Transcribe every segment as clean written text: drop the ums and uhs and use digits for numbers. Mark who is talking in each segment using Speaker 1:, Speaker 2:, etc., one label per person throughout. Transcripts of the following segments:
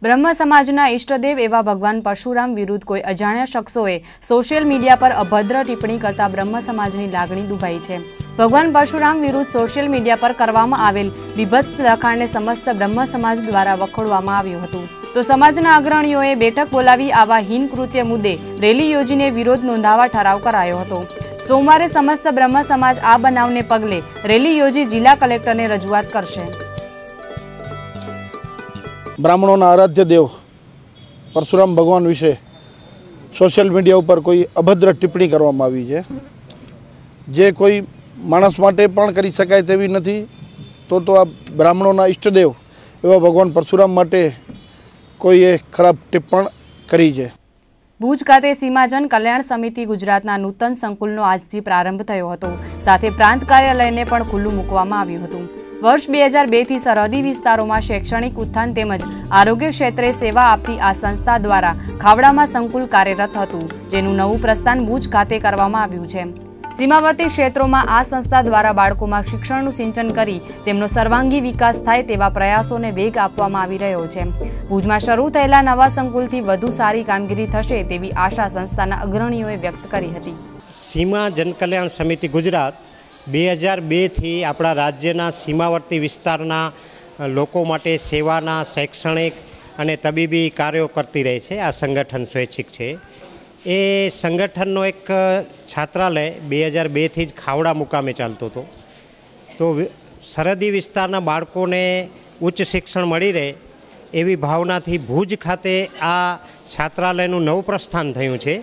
Speaker 1: બ્રહ્મ સમાજના ઇષ્ટદેવ એવા ભગવાન પરશુરામ વિરુદ્ધ કોઈ અજાણ્યા શખ્સોએ સોશિયલ મીડિયા પર અભદ્ર ટિપ્પણી કરતા બ્રહ્મ સમાજની લાગણી દુભાઈ છે। ભગવાન પરશુરામ વિરુદ્ધ સોશિયલ મીડિયા પર કરવામાં આવેલ વિભત્સ લખાણને સમસ્ત બ્રહ્મ સમાજ દ્વારા વખોડવામાં આવ્યું હતું। તો સમાજના અગ્રણીઓએ બેઠક બોલાવી આવા હીન કૃત્ય મુદ્દે રેલી યોજીને વિરોધ નોંધાવવા ઠરાવ કરાયો હતો। સોમવારે સમસ્ત બ્રહ્મ સમાજ આ બનાવને પગલે રેલી યોજી જિલ્લા કલેક્ટરને રજૂઆત કરશે।
Speaker 2: ब्राह्मणों आराध्य देव परशुराम भगवान विषे सोशल मीडिया पर कोई अभद्र टिप्पणी करवामां आवी छे, जे कोई माणस माटे पण करी शकाय तेवी नथी। तो आ ब्राह्मणों इष्टदेव एवा भगवान परशुराम माटे कोईए खराब टिप्पण करी छे।
Speaker 1: भूज खाते सीमाजन कल्याण समिति गुजरातना नूतन संकुलनो आजथी प्रारंभ थयो हतो। साथे प्रांत कार्यालयने पण खुल्लुं मूकवामां आव्युं हतुं। वर्ष 2002 थी सरहदी विस्तारों शैक्षणिक उत्थान तेमज आरोग्य क्षेत्रे सेवा आपती आ संस्था द्वारा खावड़ामां संकुल कार्यरत हतुं, जेनुं नवुं प्रस्थान भूज खाते करवामां आव्युं छे। सीमावर्ती क्षेत्रों में आ संस्था द्वारा बाळकोमां शिक्षणनुं सिंचन करी तेमनो सर्वांगी विकास थाय तेवा प्रयासोने वेग आपवामां आवी रह्यो छे। भूजमां शरू थयेला नवा संकुलथी वधु सारी कामगीरी थशे तेवी आशा संस्थाना अग्रणीओए व्यक्त करी हती।
Speaker 3: सीमा जनकल्याण समिति गुजरात 2002 थी अपना राज्यना सीमावर्ती विस्तारना लोको माटे सेवाना शैक्षणिक अने तबीबी कार्यों करती रहे छे। आ संगठन स्वैच्छिक छे। ए संगठननो एक छात्रालय 2002 थी खावड़ा मुकामे चालतो हतो। तो सरहदी विस्तारना बाळकोने उच्च शिक्षण मळी रहे एवी भावनाथी भूज खाते आ छात्रालयनुं नवुं प्रस्थान थयुं छे।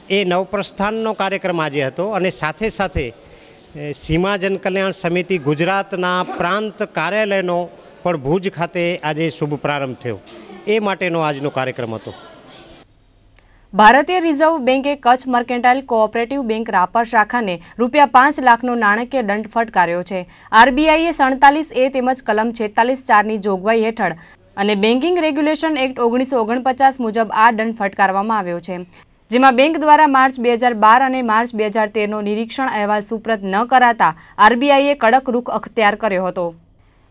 Speaker 3: ए नवप्रस्थाननो कार्यक्रम आजे हतो अने साथे साथे सीमा जनकल्याण समिति गुजरातना प्रांत कार्यालयनो पण भूज खाते आज शुभ प्रारंभ थयो। ए माटेनो आजनो कार्यक्रम हतो।
Speaker 1: भारतीय रिजर्व बेंके Kutch mercantile cooperative bank Rapar शाखा ने ₹5 लाखनो नाणकीय दंड फटकार्यो छे। आरबीआईए 47A तेमज कलम 46(4) ની જોગવાઈ હેઠળ અને બેન્કિંગ રેગ્યુલેશન એક્ટ 1949 મુજબ આ દંડ ફટકારવામાં આવ્યો છે, જેમાં બેંક દ્વારા માર્ચ 2012 અને માર્ચ 2013 નો નિરીક્ષણ અહેવાલ સુપ્રત ન કરાતા આરબીઆઈએ કડક રૂખ અખ્તિયાર કર્યો હતો।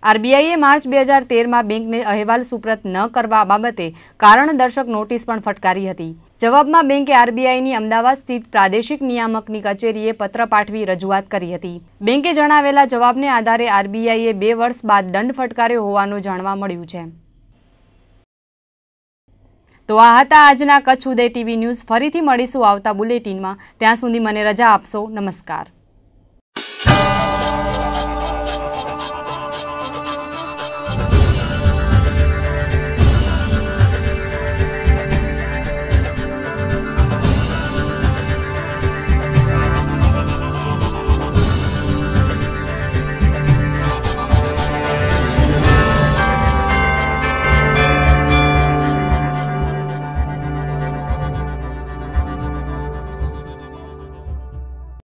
Speaker 1: આરબીઆઈએ માર્ચ 2013 માં બેંકને અહેવાલ સુપ્રત ન કરવા બાબતે કારણદર્શક નોટિસ પણ ફટકારી હતી। જવાબમાં બેંકે આરબીઆઈની અમદાવાદ સ્થિત પ્રાદેશિક નિયામકની કચેરીએ પત્ર પાઠવી રજૂઆત કરી હતી। બેંકે જણાવેલા જવાબને આધારે આરબીઆઈએ 2 વર્ષ બાદ દંડ ફટકાર્યો હોવાનું જાણવા મળ્યું છે। तो आ हता आजना कच्छ उदय टीवी न्यूज। फरीथी मळीशुं आवता बुलेटिन में। त्यां सुधी मने रजा आपशो। नमस्कार।